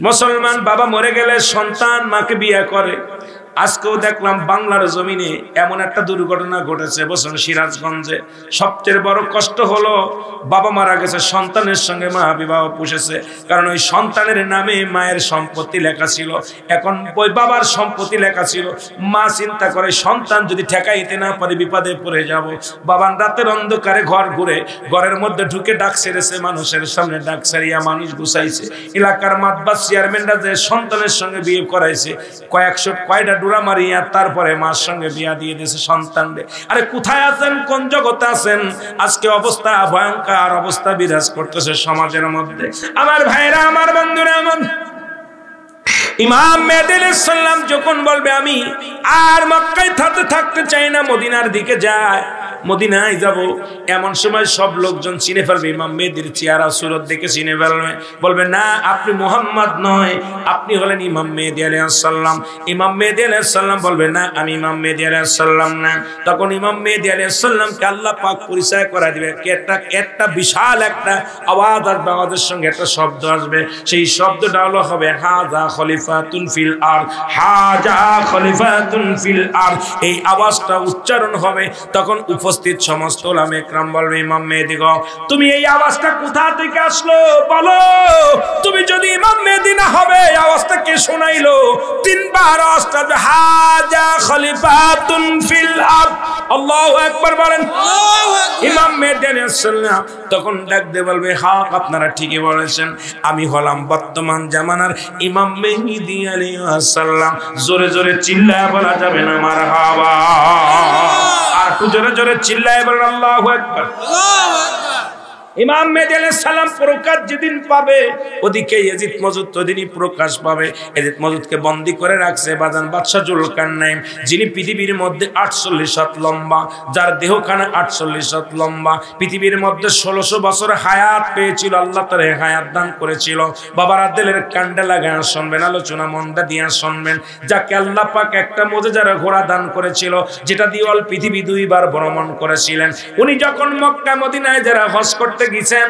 মুসলমান বাবা মরে গেলে সন্তান মাকে বিয়ে করে। আজকেও দেখলাম বাংলার জমিনে এমন একটা দুর্ঘটনা ঘটেছে বছর সিরাজগঞ্জে। সবচেয়ে বড় কষ্ট হলো বাবা মারা গেছে, সন্তানের সঙ্গে মা বিবাহ পুষেছে, কারণ ওই সন্তানের নামে মায়ের সম্পত্তি লেখা ছিল। এখন ওই বাবার সম্পত্তি লেখা ছিল। মা চিন্তা করে সন্তান যদি ঠেকাইতে না পারে বিপদে পড়ে যাব। বাবার রাতের অন্ধকারে ঘর ঘুরে ঘরের মধ্যে ঢুকে ডাক সেরেছে, মানুষের সামনে ডাক সারিয়া মানুষ গুছাইছে। এলাকার মাতবার চেয়ারম্যানরা যে সন্তানের সঙ্গে বিয়ে করাইছে, কয়টা ডুরা মারিয়া তারপরে মার সঙ্গে বিয়া দিয়ে দিয়েছে সন্তানরে। আরে কোথায় আছেন, কোন জগতে আছেন? আজকে অবস্থা ভয়ঙ্কর অবস্থা বিরাজ করতেছে সমাজের মধ্যে। আমার ভাইরা, আমার বন্ধুরা, আমার ইমাম মেহেদী আলাইহিস সালাম যখন বলবে আমি আর মক্কায় থাকতে চাই না, মদিনার দিকে যায়, মদিনায় যাব, এমন সময় সব লোকজন চিনে ফেলবে, ইমাম মেহেদীর চেহারা সুরত দেখে চিনে ফেলবে, বলবে না আপনি মুহাম্মদ নয়, আপনি হলেন ইমাম মেহেদী আলাইহিস সালাম। ইমাম মেহেদী আলাইহিস সালাম বলবে না আমি ইমাম মেহেদী আলাইহিস সালাম না। তখন ইমাম মেহেদী আলাইহিস সালামকে আল্লাহ পাক পরিচয় করা দিবে। একটা বিশাল একটা আওয়াজ আসবে, আওয়াজের সঙ্গে একটা শব্দ আসবে, সেই শব্দটা হলো হবে হাযা খলিফাতুন ফিল আরদ, হাযা খলিফাতুন ফিল আরদ। এই আওয়াজটা উচ্চারণ হবে, তখন উপস্থিত সমস্ত উলামা ইকরাম বলবে ইমাম মেহেদী গো তুমি এই আওয়াজটা কোথা থেকে আসলো বলো, তুমি যদি ইমাম মেহেদী না হবে এই আওয়াজটা কে শোনাইলো? তিনবার আওয়াজটা হাযা খলিফাতুন ফিল আরদ, আল্লাহু আকবার বলেন। ইমাম মেহেদী আলাইহিস সালাম তখন ডাক দিয়ে বলবে হক আপনারা ঠিকই বলেছেন, আমি হলাম বর্তমান জামানার ইমাম মেহেদী আলাইহিস সালাম। জোরে জোরে চিল্লায়া বলা যাবে না মারহাবা? আর একটু জোরে জোরে চিল্লায় বলেন আল্লাহু আকবার। ইমাম মেহেদী আলাইহিস সালাম প্রকাশ যেদিন পাবে, ওদিকে ইয়াজিদ মজুদ ওদিনই প্রকাশ পাবে। ইয়াজিদ মজুদকে বন্দী করে রাখছে বাজান বাদশা জুলকারনাইন, যিনি পৃথিবীর মধ্যে 48 হাত লম্বা, যার দেহখানা 48 হাত লম্বা, পৃথিবীর মধ্যে 1600 বছর হায়াত পেয়েছিল, আল্লাহ তার হায়াত দান করেছিল। বাবার দিলের কান্ডে লাগায় শুনবেন, আলোচনা মনটা দিয়া শুনবেন, যাকে আল্লাহ পাক একটা মুজিজার ঘোড়া দান করেছিল, যেটা দিয়ে অল পৃথিবী 2 বার ভ্রমণ করেছিলেন। উনি যখন মক্কা মদিনায় যারা হজ করতে গেছেন,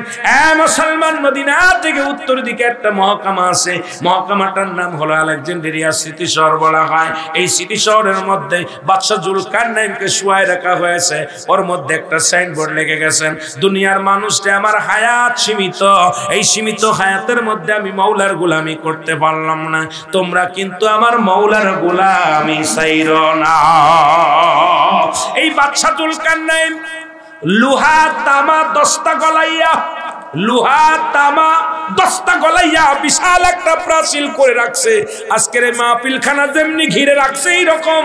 মুসলমান মদিনা থেকে উত্তর দিকে একটা মহকামা আছে, মহকামাটার নাম হলো আলেকজান্দ্রিয়া স্মৃতি শহর বলা হয়। এই স্মৃতি শহরের মধ্যে বাদশা জুলকারনাইনকে শুয়ায় রাখা হয়েছে, ওর মধ্যে একটা সাইনবোর্ড লেগে গেছেন, দুনিয়ার মানুষটা আমার হায়াত সীমিত, এই সীমিত হায়াতের মধ্যে আমি মাওলার গোলামি করতে পারলাম না, তোমরা কিন্তু আমার মাওলার গোলামি ছাইরো না। এই বাদশা জুলকারনাইন লোহা তামা দস্তা গলাইয়া, লোহা তামা দস্তা গলাইয়া বিশাল একটা প্রাচীর করে রাখছে। আজকের মাহফিলখানা যেমনি ঘিরে রাখছে, এইরকম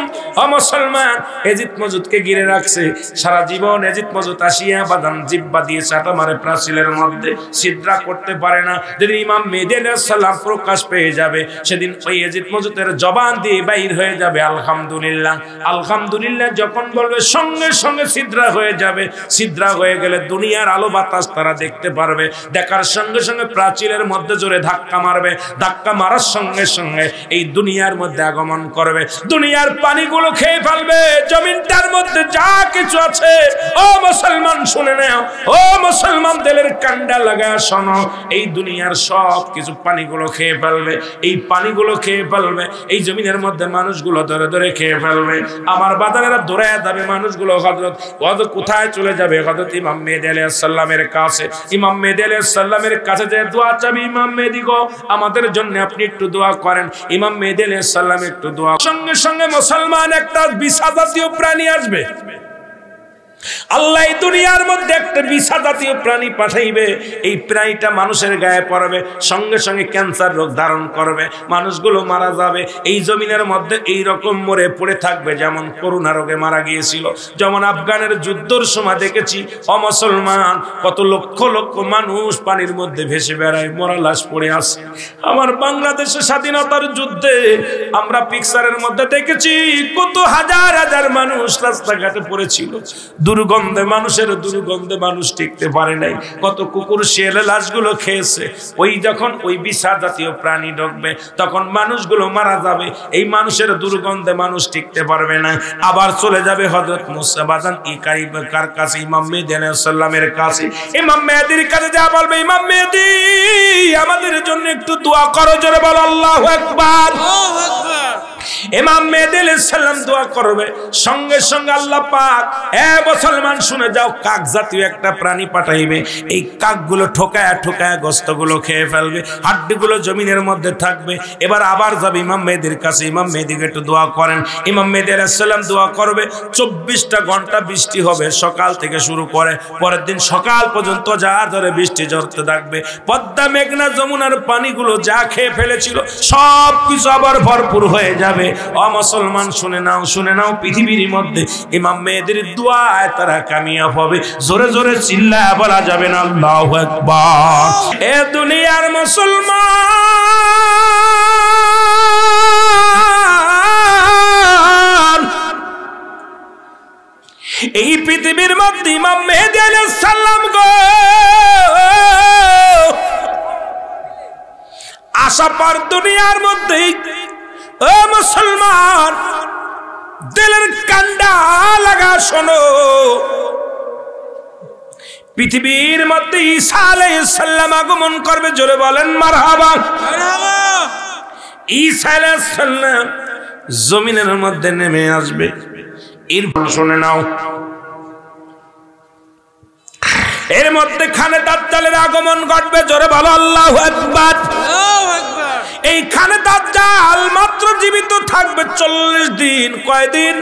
মুসলমান ইয়াজিদ মজুদকে ঘিরে রাখছে। সারা জীবন ইয়াজিদ মজুদ আসিয়া বাদাম জিব্বা দিয়ে চাটা মারে প্রাচীরের মধ্যে, ছিদ্রা করতে পারে না। যেদিন ইমাম মেহেদী আলাইহিস সালাম প্রকাশ পেয়ে যাবে, সেদিন ওই ইয়াজিদ মজুদের জবান দিয়ে বাইর হয়ে যাবে আলহামদুলিল্লাহ, আলহামদুলিল্লাহ। যখন বলবে সঙ্গে সঙ্গে ছিদ্রা হয়ে যাবে, ছিদ্রা হয়ে গেলে দুনিয়ার আলো বাতাস তারা দেখতে পারবে, দেখার সঙ্গে সঙ্গে প্রাচীরের মধ্যে জোরে ধাক্কা মারবে, ধাক্কা মারার সঙ্গে সঙ্গে এই দুনিয়ার মধ্যে আগমন করবে, দুনিয়ার পানিগুলো খেয়ে ফেলবে, জমিনটার মধ্যে যা কিছু আছে। ও মুসলমান শুনে নাও, ও মুসলমান দিলের কান্ডা লাগা শোনো, এই দুনিয়ার সব কিছু পানিগুলো খেয়ে ফেলবে, এই পানিগুলো খেয়ে ফেলবে, এই জমিনের মধ্যে মানুষগুলো ধরে ধরে খেয়ে ফেলবে। আমার বাজারেরা দৌড়ায় যাবে মানুষগুলো, হযরত কোথায় চলে যাবে? হযরত ইমাম মেহেদী আলাইহিস সালামের কাছে। ইমাম মেহেদী আলাইহিস সালামের কাছে যে দোয়া চাবি, ইমাম মেহেদী গো আমাদের জন্য আপনি একটু দোয়া করেন। ইমাম মেহেদী আলাইহিস সালাম একটু দোয়া, সঙ্গে সঙ্গে মুসলমান একটা বিছা জাতীয় প্রাণী আসবে। আল্লাহ এই দুনিয়ার মধ্যে একটা বিছা জাতীয় প্রাণী পাঠাইবে, এই প্রাণীটা মানুষের গায়ে পড়বে, সঙ্গে সঙ্গে ক্যান্সার রোগ ধারণ করবে, মানুষগুলো মারা যাবে। এই জমিনের মধ্যে এই রকম মরে পড়ে থাকবে, যেমন করোনা রোগে মারা গিয়েছিল, যেমন আফগানের যুদ্ধের সময় দেখেছি মুসলমান কত লক্ষ লক্ষ মানুষ পানির মধ্যে ভেসে বেড়ায়, মরা লাশ পড়ে আছে। আমার বাংলাদেশের স্বাধীনতার যুদ্ধে আমরা পিকচারের মধ্যে দেখেছি কত হাজার হাজার মানুষ রাস্তাঘাটে পড়েছিল। দুর্গন্ধে, মানুষের দুর্গন্ধে মানুষ টিকতে পারে নাই। কত কুকুর শিয়ালে লাশগুলো খেয়েছে। ওই যখন ওই বিছা জাতীয় প্রাণী ঢুকবে তখন মানুষগুলো মারা যাবে। এই মানুষের দুর্গন্ধে মানুষ টিকতে পারবে না। আবার চলে যাবে হযরত মুসা বাজান কার কাছে? ইমাম মেহেদী আলাইহিস সালামের কাছে। ইমাম মেহেদীর কাছে যা বলবে, ইমাম মেহেদী আমাদের জন্য একটু দোয়া করো, জোরে বলো আল্লাহু আকবার। আল্লাহু আকবার। ইমাম মেহেদী আলাইহিস সালাম দোয়া করবে, সঙ্গে সঙ্গে আল্লাহ পাক, এ মুসলমান শুনে যাও, কাক জাতীয় একটা প্রাণী পাঠাইবে। এই কাকগুলো ঠোকায়া ঠোকায়া গোশতগুলো খেয়ে ফেলবে, হাড্ডিগুলো জমিনের মধ্যে থাকবে। এবার আবার যাবে ইমাম মেহেদীর কাছে, ইমাম মেহেদীকে একটু দোয়া করেন। ইমাম মেহেদী আলাইহিস সালাম দোয়া করবে, 24টা ঘন্টা বৃষ্টি হবে, সকাল থেকে শুরু করে পরের দিন সকাল পর্যন্ত যা ধরে বৃষ্টি ঝরতে থাকবে। পদ্মা, মেঘনা, যমুনার পানিগুলো যা খেয়ে ফেলেছিল সব কিছু আবার ভরপুর হয়ে যাবে। ও মুসলমান শুনে নাও, শুনে নাও, পৃথিবীর মধ্যে ইমাম মেহেদীর দোয়ায় তারা কামিয়াব হবে। জোরে জোরে চিল্লায়া বলা যাবে না আল্লাহু আকবার। এ দুনিয়ার মুসলমান, এই পৃথিবীর মধ্যে ইমাম মেহেদী আলাইহিস সালাম গো আশা পার দুনিয়ার মধ্যে। ও মুসলমান, দিলের কান্ডা লাগা শোনো, পৃথিবীর মধ্যে ঈসা আলাইহিস সালাম আগমন করবে, জোরে বলেন মারহাবা। ঈসা আলাইহিস সালাম জমিনের মধ্যে নেমে আসবে। এরপর শুনে নাও, এর মধ্যে খানে দাজ্জালের আগমন ঘটবে, জোরে বলো আল্লাহু আকবার। এই খানে দাজ্জাল মাত্র জীবিত থাকবে 40 দিন। কয়দিন?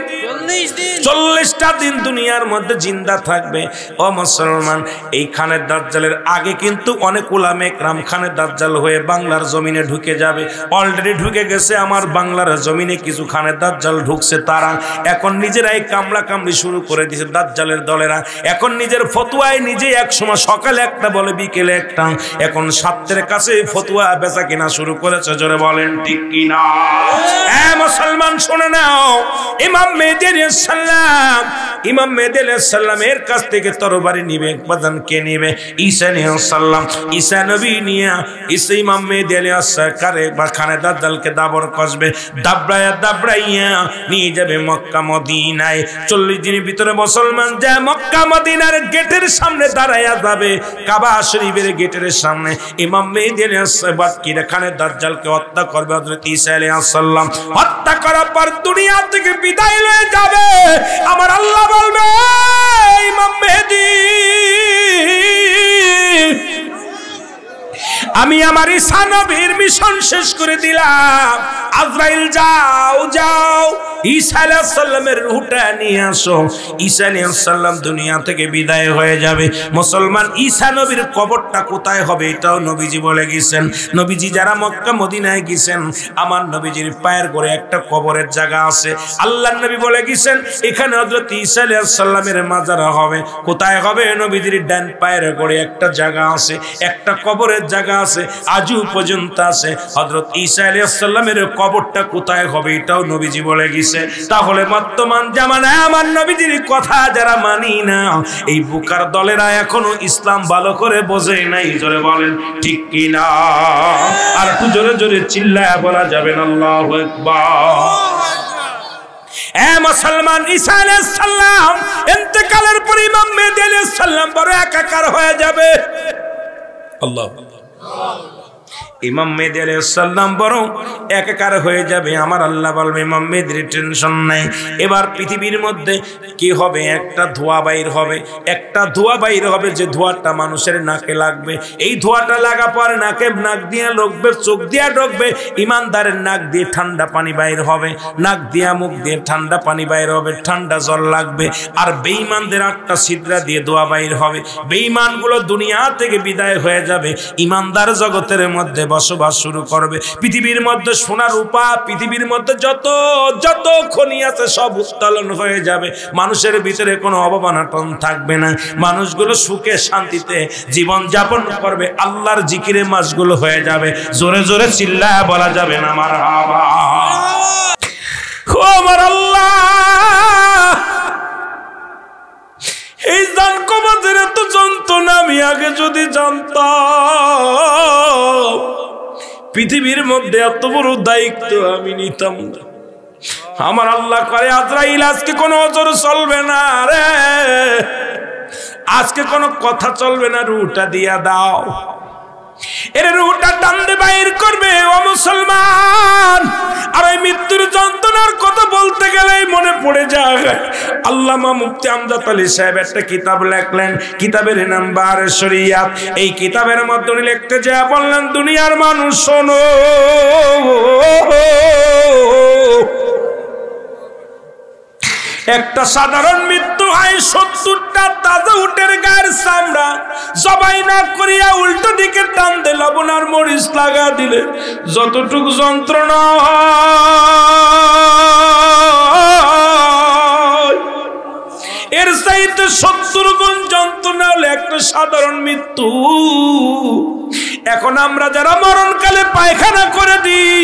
40টা দিন দুনিয়ার মধ্যে জিন্দা থাকবে। ও মুসলমান, এই খানে দাজ্জালের আগে কিন্তু অনেক উলামা ইকরাম খানে দাজ্জাল হয়ে বাংলার জমিনে ঢুকে যাবে। অলরেডি ঢুকে গেছে আমার বাংলার জমিনে কিছু খানে দাজ্জাল ঢুকছে। তারা এখন নিজেরাই কামলা কামড়ি শুরু করে দিয়েছে, দাজ্জালের দলেরা এখন নিজের ফতুয়ায় নিজে, এক সময় সকালে একটা বলে বিকেলে একটা, এখন ছাত্রের কাছে ফতুয়া বেচা কিনা শুরু করেছে, জোরে বলেন ঠিক কিনা? এ মুসলমান শুনে নাও, ইমাম মেহেদী আলাইহিস সালাম, ইমাম মেহেদী আলাইহিস সালামের কাছ থেকে তরবারি নিবে, বাজান কে নিবে? ঈসা আলাইহিস সালাম। ঈসা নবী নিয়ে ঈসা ইমাম মেহেদী আলাইহিস সালাম বা খানে দাজ্জালকে দাবর কষবে, দাবড়ায়া দাবড়াইয়া নিয়ে যাবে মক্কা মদিনায়। 40 দিনের ভিতরে মুসলমান যা মক্কা মদিনার গেটের সামনে দাঁড়ায়া যাবে, কাবা শরীফের গেটের সামনে। ইমাম মেহেদী আলাইহিস সালাম কি খানে দাজ্জালকে হত্যা করবে হযরত ঈসা আলাইহিস সালাম। হত্যা করার পর দুনিয়া থেকে বিদায় হয়ে যাবে। আমার আল্লাহ বলবে, ইমাম মেহেদী, আমি আমার ঈসা নবীর মিশন শেষ করে দিলাম। আজরাইল যাও যাও ঈসা আলাইহিস সালামের রূহটা নিয়ে আসো। ঈসা আলাইহিস সালাম দুনিয়া থেকে বিদায় হয়ে যাবে। মুসলমান, ঈসা নবীর কবরটা কোথায় হবে এটাও নবীজি বলে গেছেন। নবীজি যারা মক্কা মদিনায় গেছেন, আমার নবীজির পায়ের করে একটা কবরের জায়গা আছে। আল্লাহর নবী বলে গেছেন এখানে হযরত ঈসা আলাইহিস সালামের মাজার হবে। কোথায় হবে? নবীজির ডান পায়ের করে একটা জায়গা আছে, একটা কবরের জায়গা আছে, আজও পর্যন্ত আছে। হযরত ঈসা আলাইহিস সালামের কবরটা কোথায় হবে এটাও নবীজি বলে গেছে। তাহলে বর্তমান জামানায় আমার নবীজির কথা যারা মানি না, এই বুকার দলেরা এখনো ইসলাম ভালো করে বোঝে নাই, জোরে বলেন ঠিক কিনা? আর একটু জোরে জোরে চিল্লায়া বলা যাবে না আল্লাহু আকবার। এ মুসলমান, ঈসা আলাইহিস সালাম ইন্তেকালের পর ইমাম মেহেদী আলাইহিস সালাম বড় একাকার হয়ে যাবে। আল্লাহ, ইমাম মেহেদী আলাইহিস সালাম বড় একাকার হয়ে যাবে। আমার আল্লাহ বলবে ইমাম মেহেদীর টেনশন নাই। এবার পৃথিবীর মধ্যে কি হবে? একটা ধোঁয়া বাইর হবে, একটা ধোঁয়া বাইর হবে, যে ধোঁয়াটা মানুষের নাকে লাগবে। এই ধোঁয়াটা লাগা পরে নাকে, নাক দিয়ে ঢুকবে, চোখ দিয়ে ঢুকবে। ইমানদারের নাক দিয়ে ঠান্ডা পানি বাইর হবে, নাক দিয়া মুখ দিয়ে ঠান্ডা পানি বাইর হবে, ঠান্ডা জল লাগবে। আর বেঈমানদের 8টা ছিদ্রা দিয়ে ধোঁয়া বাইর হবে। বেঈমানগুলো দুনিয়া থেকে বিদায় হয়ে যাবে, ইমানদার জগতের মধ্যে বসবাস শুরু করবে। পৃথিবীর মধ্যে সোনা রূপা, পৃথিবীর মধ্যে যত যত খনি আছে সব উত্তোলন হয়ে যাবে। মানুষের ভিতরে কোনো অবমাননা থাকবে না। মানুষগুলো সুখে শান্তিতে জীবন যাপন করবে। আল্লাহর জিকিরে মাসগুলো হয়ে যাবে। জোরে জোরে চিল্লায়া বলা যাবে না মারহাবা। ও আমার আল্লাহ, এই জান কবজের এত যন্ত্রণা আমি আগে যদি জানতাম, পৃথিবীর মধ্যে এত বড় দায়িত্ব আমি নিতাম না। আমার আল্লাহ করে আজরাইল আজকে কোনো ওজর চলবে না রে, আজকে কোনো কথা চলবে না, রুটা দিয়া দাও। এর রুটা টানতে বাইর করবে ও মুসলমান। আর এই মৃত্যুর যন্ত্রণার কথা বলতে গেলেই মনে পড়ে যায় আল্লামা মুফতি আমজাদ আলী সাহেব একটা কিতাব লেখলেন, কিতাবের নাম বারে শরিয়াত। এই কিতাবের মধ্যে লিখতে যা বললেন, দুনিয়ার মানুষ শোনো, একটা সাধারণ মৃত্যু হয় 70টা তাজা উটের গায়ের চামড়া জবাই না করিয়া উল্টো দিকে টান দে লবণ আর মরিচ লাগা দিলে যতটুকু যন্ত্রণা এর চাইতে 70 গুণ যন্ত্রণা হলে একটা সাধারণ মৃত্যু। এখন আমরা যারা মরণকালে পায়খানা করে দিই,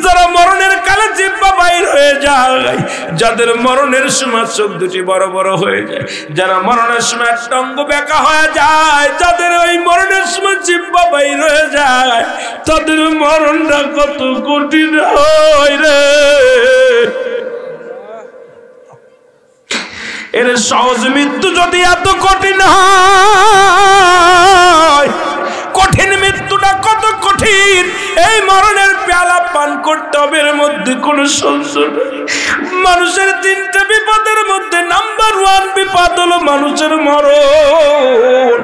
যারা মরণের কালে জিহ্বা বাইর হয়ে যায়, যাদের মরণের সময় চোখ দুটি বড় বড় হয়ে যায়, যারা মরণের সময় টঙ্গ বেঁকা হয়ে যায়, যাদের ওই মরণের সময় জিহ্বা বাইর হয়ে যায়, তাদের মরণটা কত কঠিন হয় রে। এর সহজ মৃত্যু যদি এত কঠিন হয়, কঠিন মৃত্যুটা কত কঠিন। এই মরণের পেয়ালা পান করতে হবে, এর মধ্যে কোনো সংশয় নেই। মানুষের 3টে বিপদের মধ্যে নাম্বার 1 বিপদ হলো মানুষের মরণ,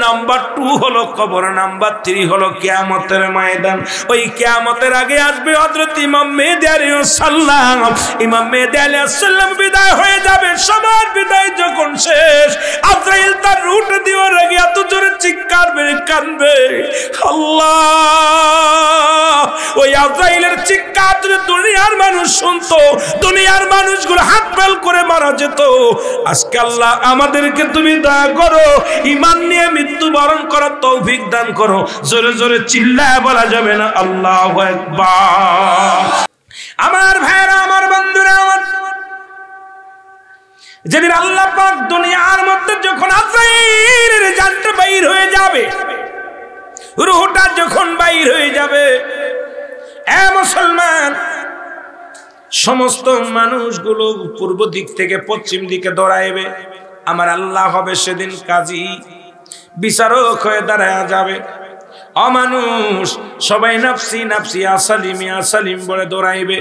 নাম্বার 2 হলো কবর, নাম্বার 3 হলো কিয়ামতের ময়দান। ওই কিয়ামতের আগে আসবে হযরত ইমাম মেহেদী আলাইহিস সালাম। ইমাম মেহেদী আলাইহিস সালাম বিদায় হয়ে যাবে। সবার বিদায় যখন শেষ, আজরাইল তার রূহ দেওয়ার আগে এত জোরে চিৎকার মেরে কাঁদবে, আল্লাহ! ওই আজরাইলের চিৎকার যদি দুনিয়ার মানুষ শুনতো, দুনিয়ার মানুষগুলো হাত বেল করে মারা যেত। আজকে আল্লাহ আমাদেরকে তুমি দয়া করো, ঈমান নিয়ে মৃত্যুবরণ করার তৌফিক দান করো। জোরে জোরে চিল্লায় বলা যাবে না আল্লাহু আকবার। আমার ভাইরা, আমার বন্ধুরা, আমার যেদিন আল্লাহ পাক দুনিয়ার মধ্যে যখন আজরাইলের জানটা বাইর হয়ে যাবে, রূহটা যখন বাইর হয়ে যাবে, এ মুসলমান, সমস্ত মানুষগুলো পূর্ব দিক থেকে পশ্চিম দিকে দৌড়াইবে। আমার আল্লাহ হবে সেদিন কাজী, বিচারক হয়ে দাঁড়ায়া যাবে। অমানুষ সবাই নাফসি নাফসি আসালিম আসালিম বলে দৌড়াইবে।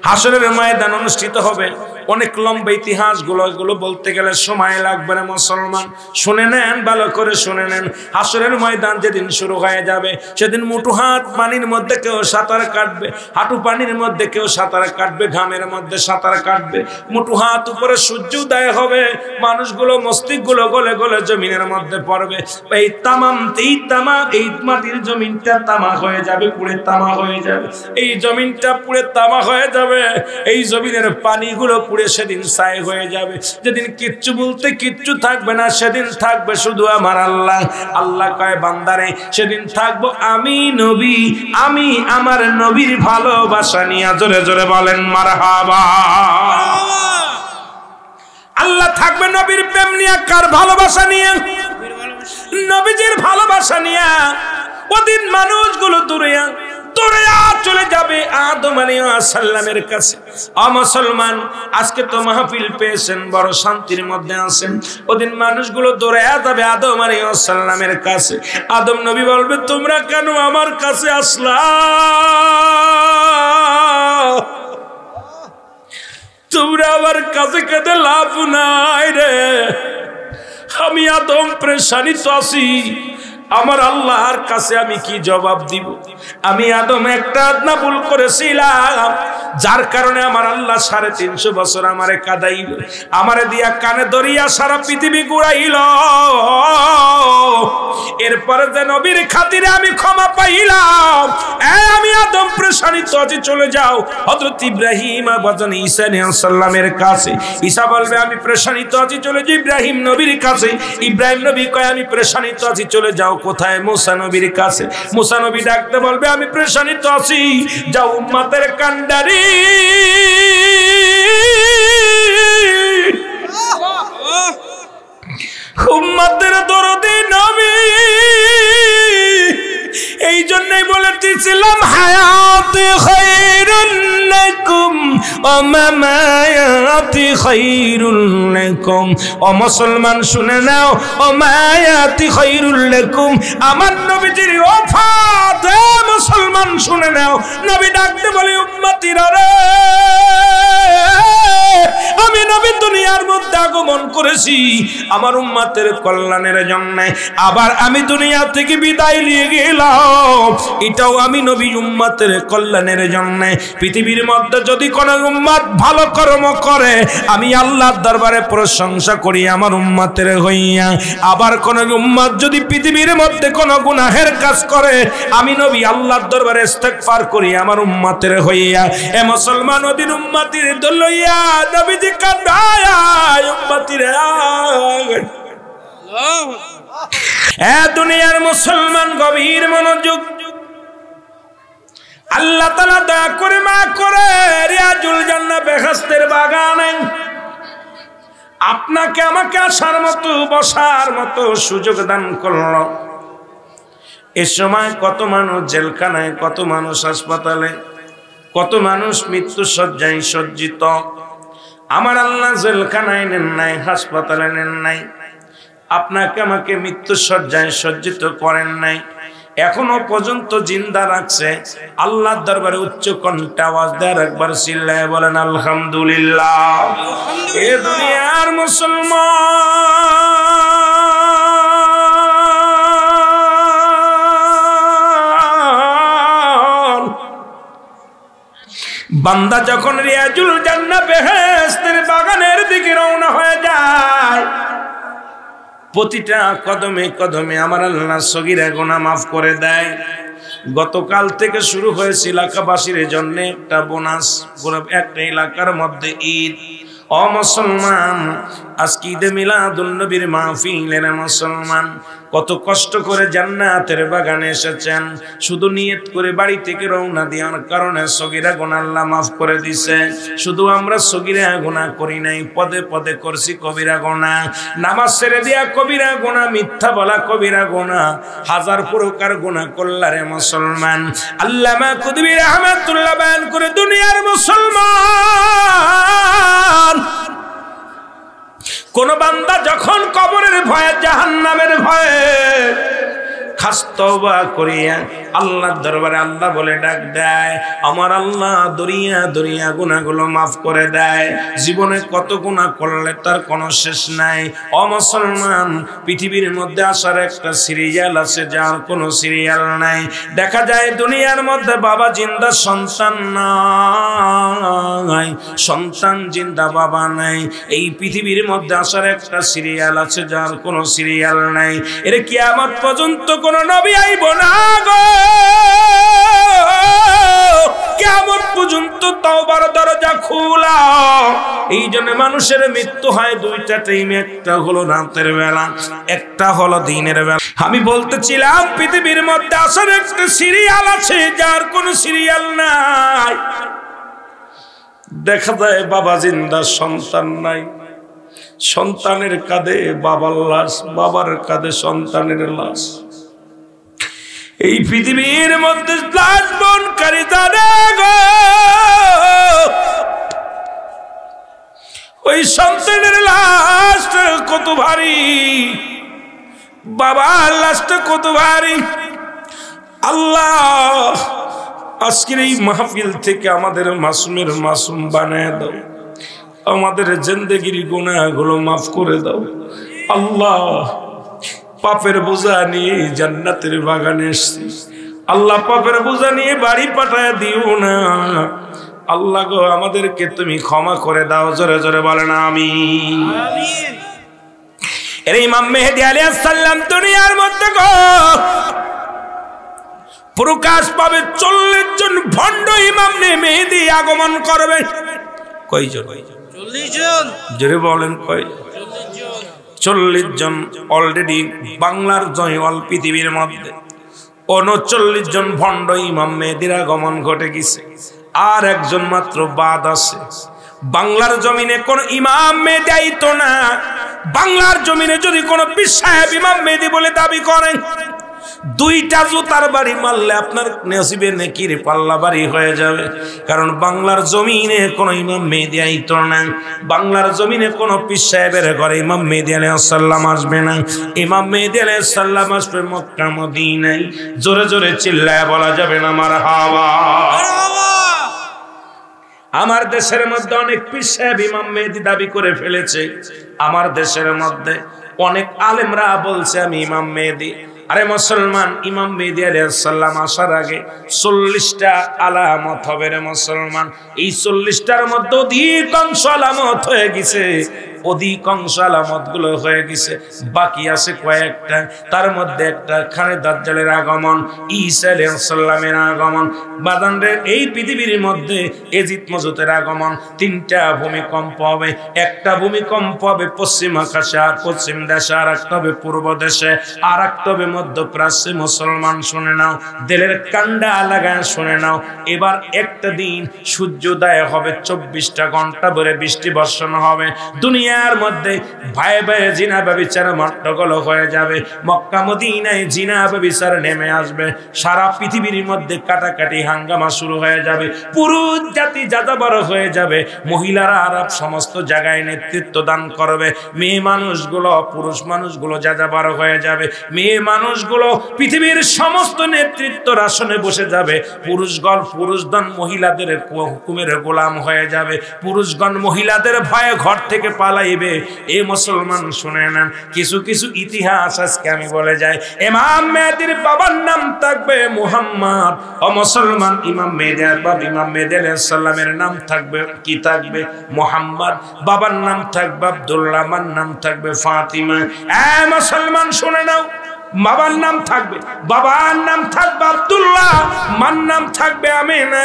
হাসরের ময়দান অনুষ্ঠিত হবে। অনেক লম্বা ইতিহাস গুলো বলতে গেলে সময় লাগবে না মুসলমান, শুনে নেন, ভালো করে শুনে নেন। হাসরের ময়দান যেদিন শুরু হয়ে যাবে, সেদিন মুঠো হাত পানির মধ্যে কেউ সাঁতার কাটবে, হাঁটু পানির মধ্যে কেউ সাঁতার কাটবে, ঘামের মধ্যে সাঁতার কাটবে। মুঠো হাত উপরে সূর্য উদয় হবে, মানুষগুলো মস্তিষ্কগুলো গলে গলে জমিনের মধ্যে পড়বে। এই মাটির জমিনটা তামা হয়ে যাবে, পুড়ে তামা হয়ে যাবে। এই জমিনটা পুড়ে তামা হয়ে যাবে, এই জমিনের পানিগুলো পুড়ে সেদিন ছাই হয়ে যাবে। যেদিন কিচ্ছু বলতে কিচ্ছু থাকবে না, সেদিন থাকবে শুধু আমার আল্লাহ। আল্লাহ কয়, বান্দারে, সেদিন থাকবো আমি নবী, আমি আমার নবীর ভালোবাসা নিয়ে। জোরে জোরে বলেন মারহাবা। আল্লাহ থাকবে নবীর প্রেম নিয়ে। কার ভালোবাসা নিয়ে? নবীজির ভালোবাসা নিয়ে। ওদিন মানুষগুলো দূরে চলে যাবে আদম আলাইহিস সালামের কাছে। মুসলমান, আজকে তো মাহফিল পেয়েছেন, বড় শান্তির মধ্যে আছেন। ওদিন মানুষগুলো দৌড়ে যাবে আদম আলাইহিস সালামের কাছে। আদম নবী বলবে, তোমরা কেন আমার কাছে আসলা? তোমরা আমার কাছে কেঁদে লাভ নাই রে। আমি আদম পেরেশানিতে আছি, আমার আল্লাহর কাছে আমি কি জবাব দিব? আমি আদম একটা আদনা ভুল করেছিলাম, যার কারণে আমার আল্লাহ 350 বছর আমারে কাঁদাইল, আমারে দিয়া কানে দরিয়া সারা পৃথিবী ঘুরাইল। এরপরে যে নবীর খাতিরে আমি ক্ষমা পাইলাম, আমি আদম পেরেশানিত আছি, চলে যাও হযরত ইব্রাহিম বাজান ঈসা আলাইহিস সালামের কাছে। ঈসা বলবে, আমি পেরেশানিত আছি, চলে যাও ইব্রাহিম নবীর কাছে। ইব্রাহিম নবী কয়, আমি পেরেশানিত আছি, চলে যাও কোথায়? মুসা নবীর কাছে। মুসা নবী ডাকতে বলবে, আমি পেরেশানিত আছি, যাও উম্মতের কান্ডারি উম্মতের দরদি নবী। এই জন্যই বলেছিলাম হায়াতে খায়রুল লাকুম ওয়া মামায়াতি খায়রুল লাকুম। ও মুসলমান শুনে নাও, ও মায়াতি খায়রুল লাকুম, আমার নবীজির ওফাত মুসলমান শুনে নাও। নবী ডাকতে বলে উম্মতিরা রে, আমি নবী দুনিয়ার মধ্যে আগমন করেছি আমার উম্মতের কল্যাণের জন্য, আবার আমি দুনিয়া থেকে বিদায় নিয়ে গেলাম এটাও আমি নবী উম্মতের কল্যাণের জন্য। পৃথিবীর মধ্যে যদি কোন উম্মত ভালো কর্ম করে আমি আল্লাহর দরবারে প্রশংসা করি আমার উম্মতের হইয়া, আবার কোন উম্মত যদি পৃথিবীর মধ্যে কোন গুনাহের কাজ করে আমি নবী আল্লাহর দরবারে ইস্তেগফার করি আমার উম্মতের হইয়া। এ মুসলমান ওদিন উম্মতির দলইয়া নবীজি কাঁদায়া উম্মতির এ দুনিয়ার মুসলমান গভীর মনোযোগ। আল্লাহ তাআলা দয়া করে মা করে রিয়াজুল জান্নাহ বেহেশতের বাগানে আপনাকে আমাকে আসার মতো বসার মতো সুযোগ দান করলো। এ সময় কত মানুষ জেলখানায়, কত মানুষ হাসপাতালে, কত মানুষ মৃত্যু শয্যায় সজ্জিত। আমার আল্লাহ জেলখানায় নেন নাই, হাসপাতালে নেন নাই, আপনাকে আমাকে মৃত্যু শয্যায় সজ্জিত করেন নাই, এখনো পর্যন্ত জিন্দা রাখছে। আল্লাহর দরবারে উচ্চ কণ্ঠে আওয়াজ দেয় একবার চিল্লায় বলেন আলহামদুলিল্লাহ। এ দুনিয়ার মুসলমান বান্দা যখন রিয়াজুল জান্নাহ বেহেশতের বাগানের দিকে রওনা হয়ে যায়, প্রতিটা কদমে কদমে আমার আল্লাহ সগীরা গুনাহ মাফ করে দেয়। গতকাল থেকে শুরু হয়েছে এলাকাবাসীর জন্য একটা বোনাস, পুরো একটা এলাকার মধ্যে ঈদ। ও মুসলমান, আজকে ঈদে মিলাদুন নবীর মাহফিলের মুসলমান কত কষ্ট করে জান্নাতের বাগানে এসেছেন, শুধু নিয়ত করে বাড়ি থেকে রওনা দেওয়ার কারণে সগীরা গুনাহ আল্লাহ মাফ করে দিছে। শুধু আমরা সগীরা গুনাহ করি নাই, পদে পদে করছি কবিরা গুনাহ। নামাজ ছেড়ে দিয়া কবিরা গুনাহ, মিথ্যা বলা কবিরা গুনাহ, হাজার প্রকার গুনাহ করলারে মুসলমান। আল্লামা কুতুবী রাহমাতুল্লাহ বয়ান করে দুনিয়ার মুসলমান কোন বান্দা যখন কবরের ভয়ে, জাহান্নামের ভয়ে খাস তওবা করিয়া আল্লাহর দরবারে আল্লাহ বলে ডাক দেয়, আমার আল্লাহ দরিয়া দরিয়া গুনাহগুলো মাফ করে দেয়। জীবনে কত গুনাহ করলে তার কোনো শেষ নাই। ও মুসলমান, পৃথিবীর মধ্যে আসার একটা সিরিয়াল আছে যার কোনো সিরিয়াল নাই। দেখা যায় দুনিয়ার মধ্যে বাবা জিন্দা, সন্তান নাই, সন্তান জিন্দা, বাবা নাই। এই পৃথিবীর মধ্যে আসার একটা সিরিয়াল আছে যার কোনো সিরিয়াল নাই। এর কিয়ামত পর্যন্ত কোন নবী আইব না গো, কিয়ামত পর্যন্ত তওবার দরজা খোলা। এই জন্য মানুষের মৃত্যু হয় দুইটা টাইমে, একটা হলো রাতের বেলা, একটা হলো দিনের বেলা। আমি বলতেছিলাম পৃথিবীর মধ্যে আসার একটা সিরিয়াল আছে যার কোনো সিরিয়াল নাই। দেখা যায় বাবা জিন্দা, সন্তান নাই, সন্তানের কাঁধে বাবার লাশ, বাবার কাঁধে সন্তানের লাশ। এই পৃথিবীর মধ্যে লাশ বহনকারী তারা গো, ওই সন্তানের লাশটা কত ভারী, বাবার লাশটা কত ভারী। আল্লাহ আজকের এই মাহফিল থেকে আমাদের মাসুমের মাসুম বানায় দাও, আমাদের জিন্দেগির গুনাহগুলো মাফ করে দাও। আল্লাহ পাপের বোঝা নিয়ে জান্নাতের বাগানে এসেছি, আল্লাহ পাপের বোঝা নিয়ে বাড়ি পাঠায় দিও না। আল্লাহ গো আমাদেরকে তুমি ক্ষমা করে দাও, জোরে জোরে বলেন আমিন। এর ইমাম মেহেদী আলাইহিস সালাম দুনিয়ার মধ্যে গো প্রকাশ পাবে, 40 জন ভণ্ড ইমাম মেহেদী আগমন করবে। কয়জন? 40 জন। জোরে বলেন কয়? 40 জন। অলরেডি বাংলার জয়ওয়াল পৃথিবীর মধ্যে 39 জন ভণ্ড ইমাম মেহেদীর আগমন ঘটে গেছে, আর একজন মাত্র বাদ আছে। বাংলার জমিনে কোন ইমাম মেহেদী আইতো না, বাংলার জমিনে যদি কোনো পীর সাহেব ইমাম মেহেদী বলে দাবি করেন, দুইটা জুতার বাড়ি মারলে আপনার নসিবে নেকির পাল্লা বাড়ি হয়ে যাবে। কারণ বাংলার জমিনে কোনো ইমাম মেহেদী আইতো না, বাংলার জমিনে কোনো পীর সাহেবের ঘরে ইমাম মেহেদী আলাইহিস সালাম আসবে না। ইমাম মেহেদী আলাইহিস সালাম আসবে মক্কা মদিনায়। জোরে জোরে চিল্লায় বলা যাবে না মারহাবা। আমার দেশের মধ্যে অনেক পীর সাহেব ইমাম মেহেদী দাবি করে ফেলেছে। আমার দেশের মধ্যে অনেক আলেমরা বলছে আমি ইমাম মেহেদী। আরে মুসলমান, ইমাম মেহেদী আলাইহিস সালাম আসার আগে 40টা আলামত হবে রে মুসলমান। এই 40টার মধ্যে অধিকাংশ আলামত হয়ে গেছে, অধিকাংশ আলামত গুলো হয়ে গেছে, বাকি আছে কয়েকটা। তার মধ্যে একটা খানে দাজ্জালের আগমন, ঈসা আলাইহিস সালামের আগমন, বাদানরে এই পৃথিবীর মধ্যে এজিদ মজুদের আগমন। 3টা ভূমিকম্প হবে, একটা ভূমিকম্প হবে পশ্চিম আকাশে আর পশ্চিম দেশে, আর একটা হবে পূর্ব দেশে, আর একটা হবে মধ্যপ্রাচ্যে। মুসলমান শুনে নাও, দিলের কান্ডা লাগায় শুনে নাও। এবার একটা দিন সূর্যোদয় হবে, 24টা ঘন্টা ধরে বৃষ্টি বর্ষণ হবে। দুনিয়ার মধ্যে ভাই ভাই জিনা ব্যভিচার মট্টগোল হয়ে যাবে। মক্কা মদিনায় জিনা ব্যভিচার নেমে আসবে। সারা পৃথিবীর মধ্যে কাটাকাটি হাঙ্গামা শুরু হয়ে যাবে। পুরুষ জাতি যাযাবর হয়ে যাবে। মহিলারা আরব সমস্ত জায়গায় নেতৃত্ব দান করবে। মেয়ে মানুষগুলো, পুরুষ মানুষগুলো যাযাবর হয়ে যাবে। মেয়ে মানুষগুলো পৃথিবীর সমস্ত নেতৃত্বের আসনে বসে যাবে। পুরুষগণ মহিলাদের হুকুমের গোলাম হয়ে যাবে। পুরুষগণ মহিলাদের ভয়ে ঘর থেকে পালাইবে। এ মুসলমান শুনে নেন, কিছু কিছু ইতিহাস আজকে আমি বলে যাই। ইমাম মেহেদীর বাবার নাম থাকবে মুহাম্মদ। ও মুসলমান, ইমাম মেহেদী আলাইহিস সালামের নাম থাকবে কি? থাকবে মুহাম্মদ। বাবার নাম থাকবে আব্দুল্লাহ, মার নাম থাকবে ফাতিমা। এ মুসলমান শুনে নাও, বাবার নাম থাকবে আব্দুল্লাহ, মার নাম থাকবে আমিনা,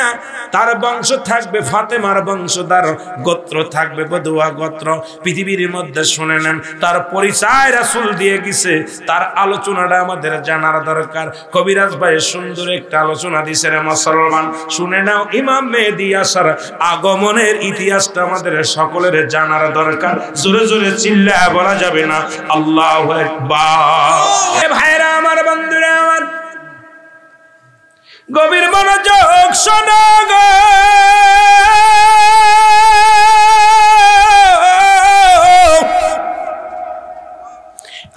তার বংশ থাকবে ফাতেমার বংশধর, গোত্র থাকবে বদুয়া গোত্র। পৃথিবীর মধ্যে শুনে নেন, তার পরিচয় রাসূল দিয়ে গেছে। তার আলোচনাটা আমাদের জানার দরকার। কবিরাজ ভাই সুন্দর একটা আলোচনা দিয়েছে রে মুসলমান, শুনে নাও। ইমাম মেহেদী আসার আগমনের ইতিহাসটা আমাদের সকলের জানার দরকার। জোরে জোরে চিল্লায় বলা যাবে না আল্লাহু আকবার। ভাইরা আমার, বন্ধুরা আমার, গভীর মনোযোগ শোনো গো।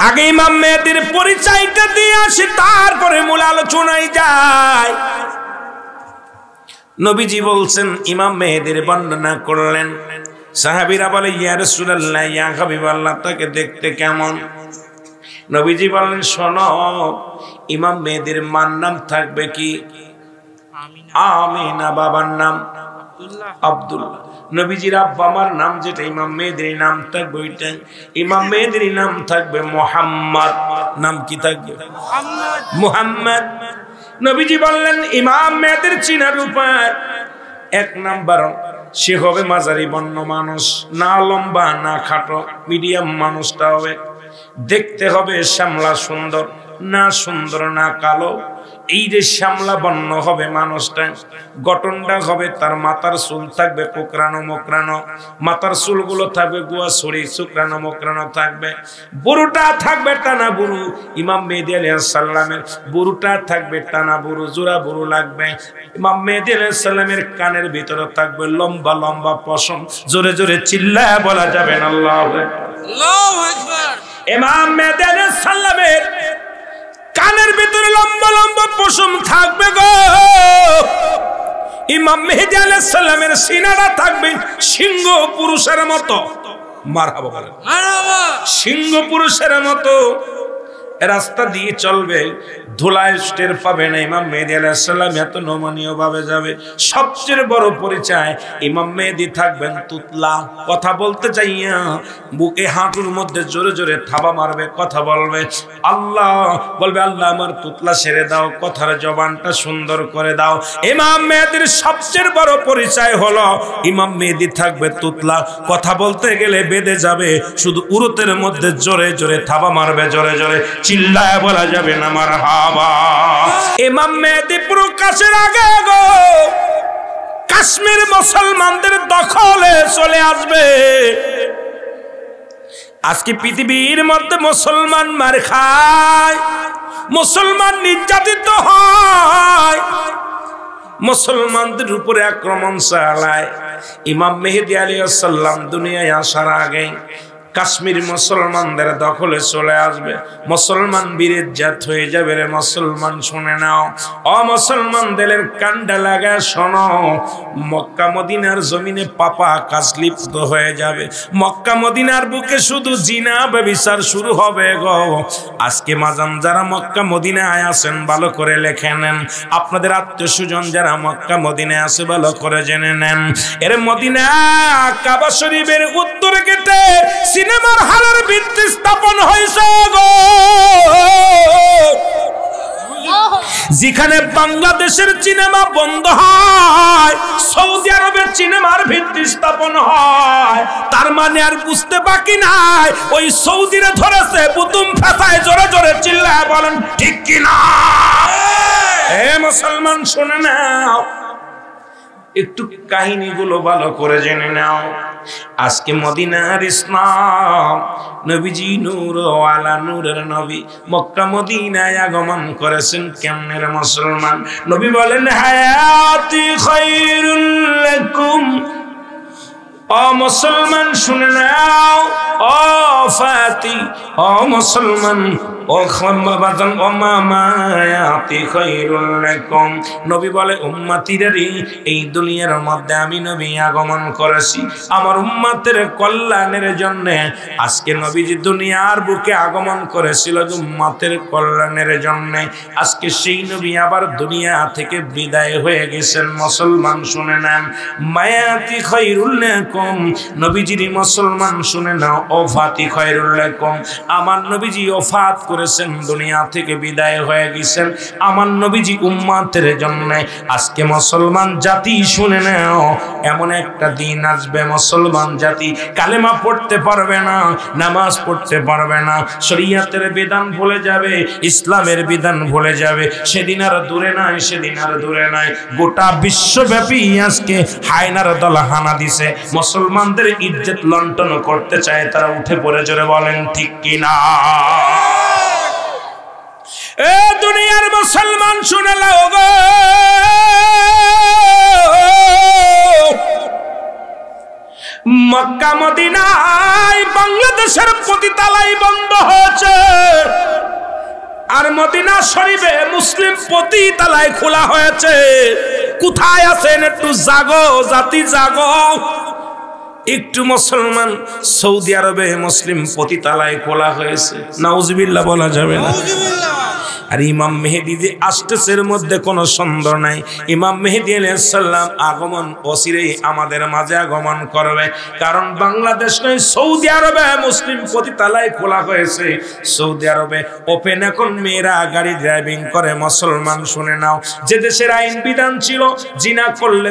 আগে ইমাম মেহেদীর পরিচয়টা দিয়ে আসি, তারপরে মূল আলোচনায় যায়। নবীজি বলছেন, ইমাম মেহেদীর বর্ণনা করলেন। সাহাবীরা বলে, ইয়া রাসূলুল্লাহ, ইয়া হাবিবাল্লাহ, তাকে দেখতে কেমন? নবীজি বললেন, শোনো, ইমাম মেহেদীর মার নাম থাকবে কি? আমিনা। বাবার নাম আব্দুল্লাহ। নবীজির আব্বা মার নাম যেটা, ইমাম মেহেদীর নাম থাকবে ওইটা। ইমাম মেহেদীর নাম থাকবে মুহাম্মদ। নাম কি থাকবে? মুহাম্মদ। নবীজি বললেন, ইমাম মেহেদীর চিনার উপায় 1 নাম্বার, সে হবে মাঝারি বর্ণ মানুষ, না লম্বা না খাটো, মিডিয়াম মানুষটা হবে। দেখতে হবে শ্যামলা সুন্দর, না সুন্দর না কালো, এই যে শ্যামলা বর্ণ হবে মানুষটা। গঠনটা হবে, তার মাথার চুল থাকবে কোকড়ানো মোকড়ানো, মাথার চুলগুলো থাকবে গুয়া ছড়ি, শুকরানো মোকড়ানো থাকবে। বুড়োটা থাকবে টানা বুড়ো। ইমাম মেহেদী আলাইহিস সালামের বুড়োটা থাকবে টানা বুড়ো, জোড়া বুড়ো লাগবে। ইমাম মেহেদী আলাইহিস সালামের কানের ভিতরে থাকবে লম্বা লম্বা পশম। জোরে জোরে চিল্লায় বলা যাবে না আল্লাহু আকবার। ইমাম মেহেদী আলাইহিস সালামের কানের ভিতরে লম্বা লম্বা পশম থাকবে গো। ইমাম মেহেদী আলাইহিস সালামের সিনাটা থাকবে সিংহ পুরুষের মতো। মারহাবা বলেন, মারহাবা। সিংহ পুরুষের মতো রাস্তা দিয়ে চলবে, ধুলায় টের পাবে না। ইমাম মেহেদী আলাইহিস সালাম এত নমনীয় ভাবে যাবে। সবচেয়ে বড় পরিচয়, ইমাম মেহেদী থাকবেন তুতলা। কথা বলতে চাইয়া বুকে হাঁটুর মধ্যে জোরে জোরে থাবা মারবে, কথা বলবে। আল্লাহ বলবে, আল্লাহ আমার তুতলা ছেড়ে দাও, কথার জবানটা সুন্দর করে দাও। ইমাম মেহেদীর সবচেয়ে বড় পরিচয় হলো, ইমাম মেহেদী থাকবে তুতলা, কথা বলতে গেলে বেঁধে যাবে, শুধু উরুতের মধ্যে জোরে জোরে থাবা মারবে, জোরে জোরে চিল্লায় বলা যাবে না মারহাবা। ইমাম মেহেদী প্রকাশের আগে গো কাশ্মীর মুসলমানদের দখলে চলে আসবে। আজকে পৃথিবীর মধ্যে মুসলমান মার খায়, মুসলমান নির্যাতিত হয়, মুসলমানদের উপরে আক্রমণ চালায়। ইমাম মেহেদী আলাইহিস সালাম দুনিয়ায় আসার আগে কাশ্মীর মুসলমানদের দখলে চলে আসবে, মুসলমান বিরেজ্জাত হয়ে যাবে রে মুসলমান। শুনে নাও ও মুসলমানদের কান্ডা লাগা শোনো, মক্কা মদিনার জমিনে পাপা কাজ লিপ্ত হয়ে যাবে, মক্কা মদিনার বুকে শুধু জিনা ব্যভিচার শুরু হবে গো। আজকে মাজান যারা মক্কা মদিনায় আছেন ভালো করে লিখে নেন, আপনাদের আত্মীয় স্বজন যারা মক্কা মদিনায় আছে ভালো করে জেনে নেন, এর মদিনা কাবা শরীফের উত্তর গেটে সিনেমার হলের ভিত্তি স্থাপন হয়েছে গো। যেখানে বাংলাদেশের সিনেমা বন্ধ হয়, সৌদি আরবের সিনেমার ভিত্তি স্থাপন হয়। তার মানে আর বুঝতে বাকি নাই, ওই সৌদিরে ধরেছে বুতুম ফাঁসায়। জোরে জোরে চিল্লায় বলেন ঠিক কিনা? এ মুসলমান শুনে নাও, একটু কাহিনীগুলো ভালো করে জেনে নাও। আজকে মদিনার ইসলাম, নবীজি নূর ওয়ালা নূরের নবী মক্কা মদিনায় আগমন করেছেন কেমনে রে মুসলমান? নবী বলেন হায়াতি খায়রুল লাকুম। ও মুসলমান শুনে নাও, ও ফাতি, ও মুসলমান, ও খাম্বাবাজান, ও মামায়াতি খায়রুল লাকুম। নবী বলে উম্মতিরেরই এই দুনিয়ার মধ্যে আমি নবী আগমন করেছি আমার উম্মতের কল্যাণের জন্য। আজকে নবীজি দুনিয়ার বুকে আগমন করেছিল উম্মতের কল্যাণের জন্য। আজকে সেই নবী আবার দুনিয়া থেকে বিদায় হয়ে গেছেন। মুসলমান শুনে নেন, মায়াতি খায়রুল লাকুম, নবীজির মুসলমান শুনে নাও, ওফাতি খায়রুল লাকুম, আমার নবীজি ওফাত করেছেন, দুনিয়া থেকে বিদায় হয়ে গেছেন আমার নবীজি উম্মতের জন্য। আজকে মুসলমান জাতি শুনে নাও, এমন একটা দিন আসবে মুসলমান জাতি কালেমা পড়তে পারবে না, নামাজ পড়তে পারবে না, শরীয়তের বিধান ভুলে যাবে, ইসলামের বিধান ভুলে যাবে। সেদিন আর দূরে নাই, সেদিন আর দূরে নাই, গোটা বিশ্বব্যাপী আজকে হায়নার দল হানা দিছে, মুসলমানদের ইজ্জত লণ্ঠন করতে চায় তারা। উঠে পড়ে জোরে বলেন ঠিক কিনা? এ দুনিয়ার মুসলমান শুনে লাও গো, মক্কা মদিনায় বাংলাদেশের পতিতালয় বন্ধ হয়েছে, আর মদিনা শরীফে মুসলিম পতিতালয় খোলা হয়েছে। কোথায় আছেন একটু জাগো জাতি জাগো। একটু মুসলমান, সৌদি আরবে মুসলিম পতিতালয় খোলা হয়েছে, নাউজুবিল্লাহ বলা যাবে না? আর ইমাম মেহেদী যে আসতেছে এর মধ্যে কোনো সন্দেহ নাই। ইমাম মেহেদী আলাইহিস সালাম আগমন অচিরেই আমাদের মাঝে আগমন করবে, কারণ বাংলাদেশ নয় সৌদি আরবে মুসলিম পতিতালয় খোলা হয়েছে। সৌদি আরবে ওপেন এখন মেয়েরা গাড়ি ড্রাইভিং করে। মুসলমান শুনে নাও, যে দেশের আইন বিধান ছিল জিনা করলে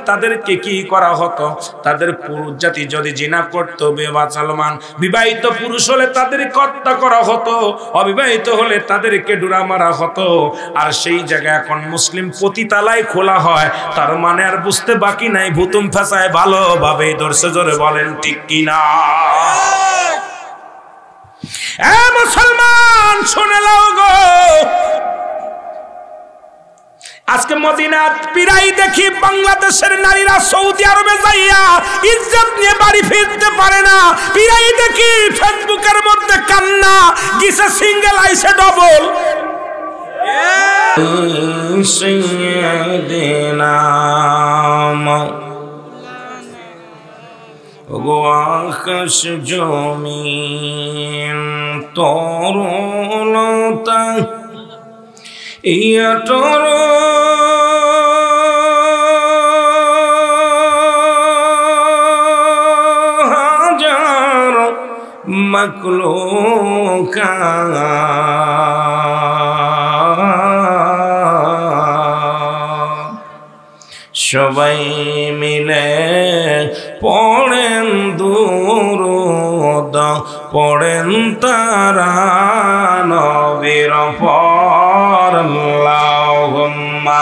তাদেরকে কি করা হতো? তাদের পুরুষ জাতি যদি জিনা করতো বেবাচালমান, বিবাহিত পুরুষ হলে তাদেরকে হত্যা করা হতো, অবিবাহিত হলে তাদেরকে মারা হতো। আর সেই জায়গায় এখন মুসলিম পতিতালয় খোলা হয়, তার মানে আর বুঝতে বাকি নাই, ভুতুম ফেসায় ভালোভাবে ধরছে। জোরে বলেন ঠিক কিনা? এ মুসলমান শুনে লাও গো, আজকে মদিনা পিরাই দেখি বাংলাদেশের নারীরা সৌদি আরবে যাইয়া ইজ্জত নিয়ে বাড়ি ফিরতে পারে না। পিরাই দেখি ফেসবুকের মধ্যে কান্না, গিসে সিঙ্গেল আইসে ডবল। আকাশ জমিন তরলতা ইয়াটর হাজার মাকলুকা সবাই মিলে পড়েন দুরূদ, পড়েন তারা নবীর পর। আল্লাহুম্মা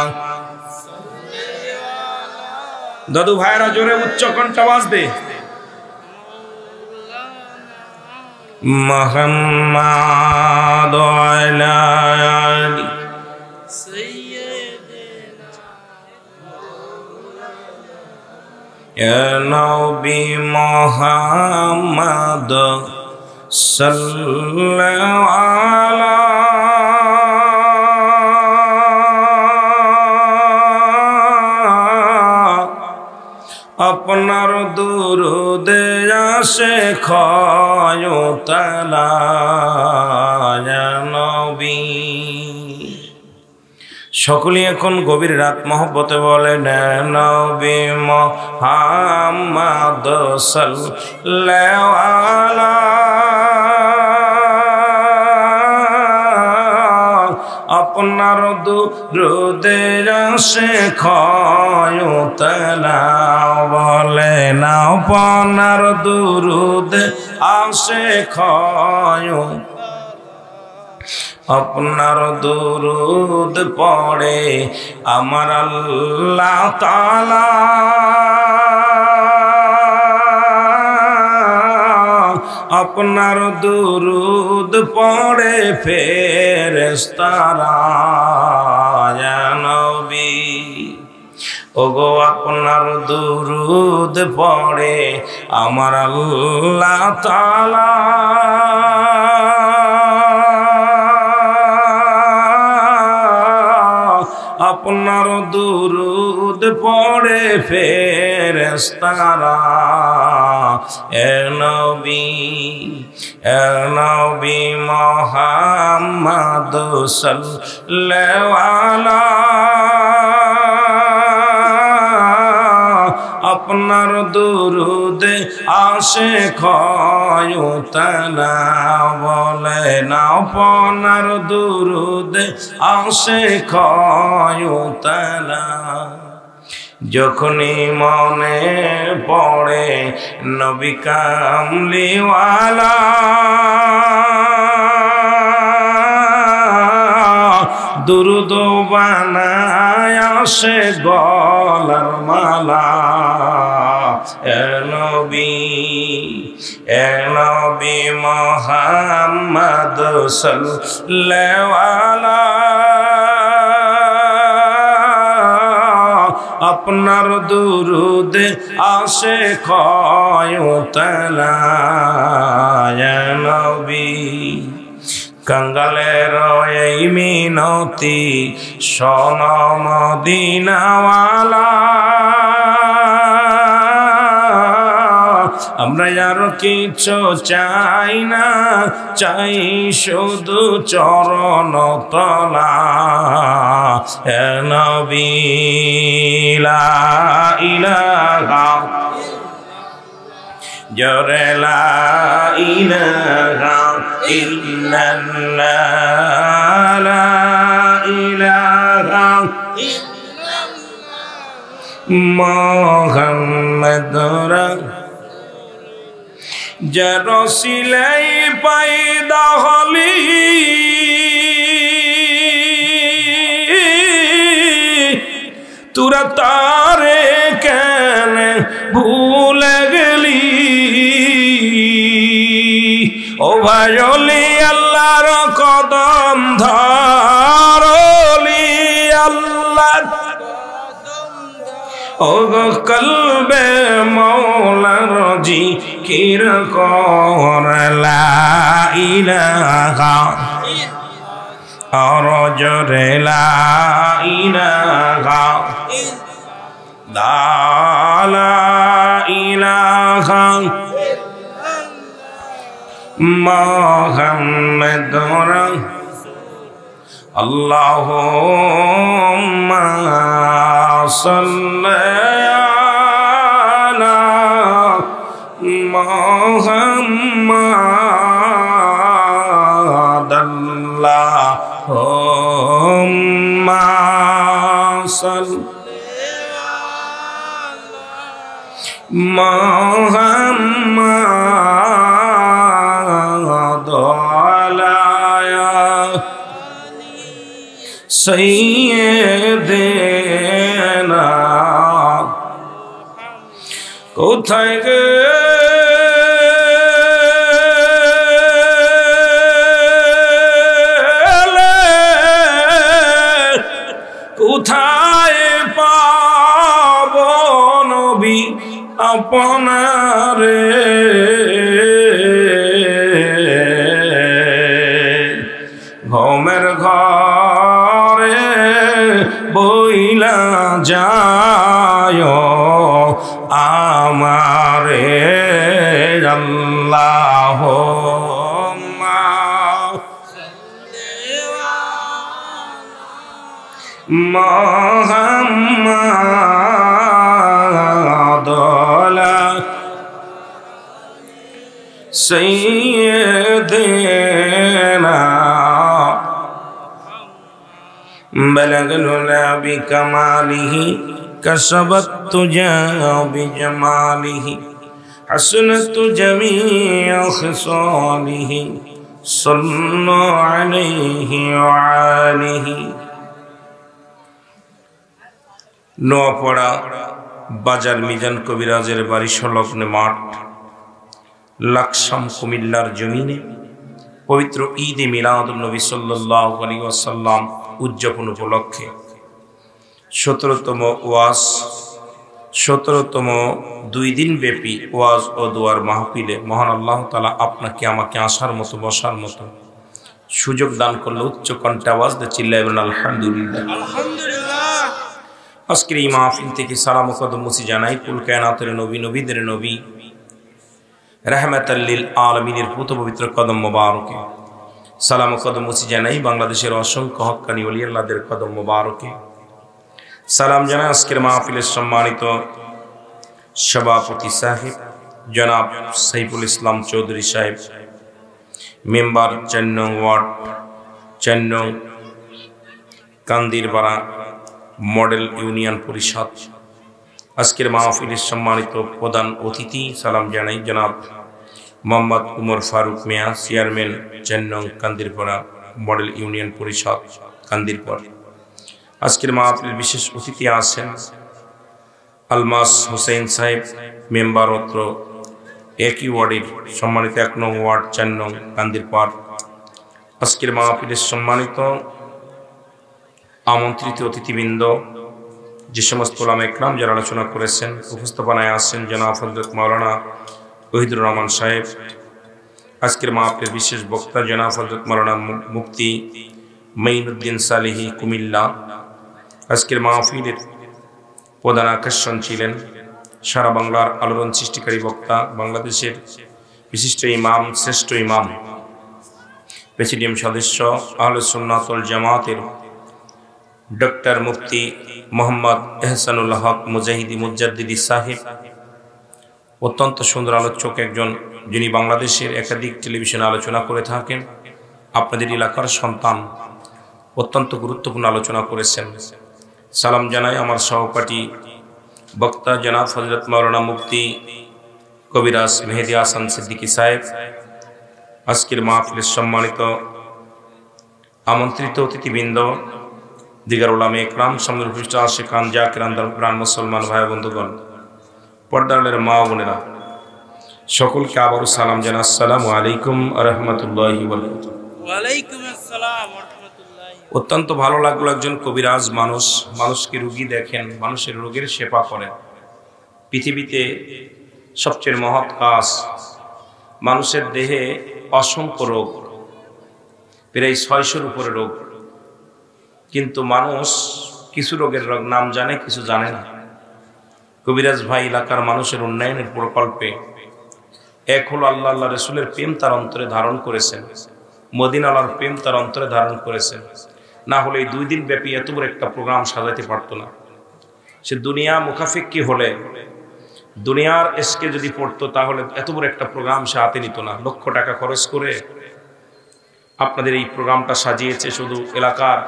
দাদু ভাইরা জোরে উচ্চ কণ্ঠ আওয়াজ দে। মুহাম্মাদ আলা আলি ইয়া নবী মুহাম্মদ সাল্লাল্লাহু আলা আপনার দুরুদে আসে খয়তালা ইয়া নবী। সকলে এখন গভীর রাত মহব্বতে বলেন নবী মুহাম্মদ সাল্লাল্লাহু আলা আপনার দুরুদে আসে খয়তালা বলেন আপনার দুরুদে আসে খয়তালা আপনার দুরুদ পড়ে আমার আল্লাহ তাআলা আপনার দুরুদ পড়ে ফেরেশতারা ইয়া নবী ওগো আপনার দুরুদ পড়ে আমার আল্লাহ তাআলা আপনার দুরুদ পড়ে ফেরেশতারা এ নবী মুহাম্মদ সাল্লাল্লাহু আলা আপনার দুরুদে আসে খয়তালা বলেন আপনার দুরুদে আসে খয়তালা যখনই মনে পড়ে নবী কামলিওয়ালা দুরুদ বানায় আসে গলার মালা এ নবী মুহাম্মদ সাল্লাল্লাহু আলা আপনার দুরুদে আসে খয়তালা ইয়া নবী কাঙ্গালের এই মিনতি শোন মদিনাওয়ালা আমরা আর কিছু চাই না চাই শুধু চরণ তলা হে নবী লা ইলাহা জোরে লা ইলাহা ইল্লাল্লাহ লা ইলাহা মুহাম্মাদুর যার সিলাই পায়দা হলি তোরা তারে কেন ভুলে গেলি ও ভাইলি আল্লাহর কদম ধরলি আল্লাহ ও কলবে মৌলার জিকির কর লা ইলাহা আর জোরে লা ইলাহা লা ইলাহা মুহাম্মাদুর আল্লাহুম্মা সাল্লি আলা মুহাম্মাদ আল্লাহুম্মা সাল্লি মুহাম্মাদ আলা সাইয়্যিদিনা কোথায় কোথায় পাব নবী আপনারে ঘুমের ঘরে বইলা যায় আমারে আল্লাহ মুহাম্মদ সাইয়্যিদিনা বালাগল বিকামালিহি কাসাবাত তুজা বিজামালিহি হাসনাত জামিআ খিসালিহি সাল্লু আলাইহি ওয়া আলিহি। নোয়াপাড়া বাজার মিজান কবিরাজের বাড়ি সংলগ্ন মাঠ লাকসাম কুমিল্লার জমিনে পবিত্র ঈদে মিলাদুন নবী সাল্লাল্লাহু আলাইহি ওয়াসাল্লাম উদযাপন উপলক্ষে 17তম ওয়াজ 17তম 2 দিন ব্যাপী ওয়াজ ও দোয়ার মাহফিলে মহান আল্লাহ তাআলা আপনাকে আমাকে আসার মতো বসার মতো সুযোগ দান করলে উচ্চ কণ্ঠে আওয়াজ দিয়ে চিল্লাইবেন আলহামদুলিল্লাহ আলহামদুলিল্লাহ। আজকের এই মাহফিল থেকে সালাম ও কদম মুছি জানাই কুল কায়নাতের নবী নবীদের নবী রাহমাতাল লিল আলামিনের পুত পবিত্র কদম মোবারকে সালাম ও কদম মুছি জানাই বাংলাদেশের অসংখ্য হক্কানি ওলি আল্লাহদের কদম মোবারকে সালাম জানাই আজকের মাহফিলের সম্মানিত সভাপতি সাহেব জনাব সাইফুল ইসলাম চৌধুরী সাহেব, মেম্বার 4 নং ওয়ার্ড 4 নং কান্দিরপাড়া মডেল ইউনিয়ন পরিষদ। আজকের মাহফিলের সম্মানিত প্রধান অতিথি সালাম জানাই জনাব মোহাম্মদ উমর ফারুক মিয়া, চেয়ারম্যান 4 নং কান্দিরপাড়া মডেল ইউনিয়ন পরিষদ কান্দিরপাড়া। আজকের মাহফিলের বিশেষ অতিথি আছেন আলমাস হোসেন সাহেব, মেম্বার অত্র একই ওয়ার্ডের সম্মানিত 1 নং ওয়ার্ড 4 নং কান্দিরপাড়। আজকের মাহফিলের সম্মানিত আমন্ত্রিত অতিথিবৃন্দ, যে সমস্ত ওলামা ইকরাম যারা আলোচনা করেছেন, উপস্থাপনায় আসছেন জনাব হযরত মাওলানা ওহিদুর রহমান সাহেব। আজকের মাহফিলের বিশেষ বক্তা জনাব হযরত মাওলানা মুফতি মাইনুদ্দিন সালেহী কুমিল্লা। আজকের মাহফিলের প্রধান আকর্ষণ ছিলেন সারা বাংলার আলোড়ন সৃষ্টিকারী বক্তা, বাংলাদেশের বিশিষ্ট ইমাম, শ্রেষ্ঠ ইমাম, প্রেসিডিয়াম সদস্য আহলুস সুন্নাত ওয়াল জামাতের ডক্টর মুফতি মোহাম্মদ এহসানুল হক মুজাহিদি মুজাদ্দিদি সাহেব। অত্যন্ত সুন্দর আলোচক একজন, যিনি বাংলাদেশের একাধিক টেলিভিশনে আলোচনা করে থাকেন। আপনাদের এলাকার সন্তান, অত্যন্ত গুরুত্বপূর্ণ আলোচনা করেছেন। সালাম জানাই আমার সহপাঠী বক্তা জনাব হযরত মাওলানা মুফতি কবিরাজ মেহেদি হাসান সিদ্দিকী সাহেব। আজকের মাহফিলের সম্মানিত আমন্ত্রিত অতিথিবৃন্দ, দিগার উলামা ইকরাম, সামনের উপস্থিত আশিকান জাকিরান প্রাণ মুসলমান ভাই বন্ধুগণ, পর্দারের মা বোনেরা, সকলকে আবারও সালাম জানাই। আসসালামু আলাইকুম ওয়া রাহমাতুল্লাহি ওয়া বারাকাতুহু। ওয়া আলাইকুম আসসালাম ওয়া রাহমাতুল্লাহি। অত্যন্ত ভালো লাগলো, একজন কবিরাজ মানুষ, মানুষকে রোগী দেখেন, মানুষের রোগের সেবা করেন। পৃথিবীতে সবচেয়ে মহৎ কাজ, মানুষের দেহে অসংখ্য রোগ, প্রায় 600-র উপরে রোগ, কিন্তু মানুষ কিছু রোগের নাম জানে, কিছু জানে না। কবিরাজ ভাই এলাকার মানুষের উন্নয়নের প্রকল্পে এক হলো আল্লাহ আল্লাহ রসুলের প্রেম তার অন্তরে ধারণ করেছেন, মদিনার প্রেম তার অন্তরে ধারণ করেছেন। না হলে এই 2 দিন ব্যাপী এত বড় একটা প্রোগ্রাম সাজাতে পারত না। সে দুনিয়া মুখাফিক্কি হলে, দুনিয়ার এসকে যদি পড়তো, তাহলে এত বড় একটা প্রোগ্রাম সে হাতে নিত না। লক্ষ টাকা খরচ করে আপনাদের এই প্রোগ্রামটা সাজিয়েছে শুধু এলাকার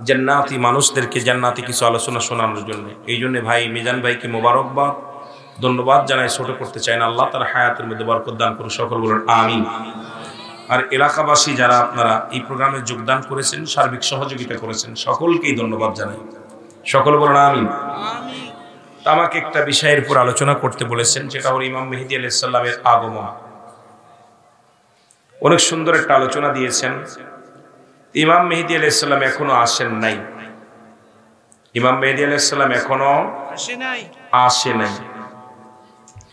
জান্নাতি মানুষদেরকে জান্নাতি কিছু আলোচনা শোনানোর জন্য। এই জন্য ভাই মিজান ভাইকে মোবারকবাদ, ধন্যবাদ জানাই, ছোট করতে চাই না। আল্লাহ তার হায়াতের মধ্যে বরকত দান করুন, সকল বলুন আমিন। আর এলাকাবাসী যারা আপনারা এই প্রোগ্রামে যোগদান করেছেন, সার্বিক সহযোগিতা করেছেন, সকলকেই ধন্যবাদ জানাই, সকল বলুন আমিন। আমাকে একটা বিষয়ের উপর আলোচনা করতে বলেছেন, যেটা হল ইমাম মেহেদী আলাইহিস সালামের আগমন। অনেক সুন্দর একটা আলোচনা দিয়েছেন। ইমাম মেহেদী আলাইহিস সালাম এখনো আসেন নাই, ইমাম মেহেদী আলাইহিস সালাম এখনো আসে নাই।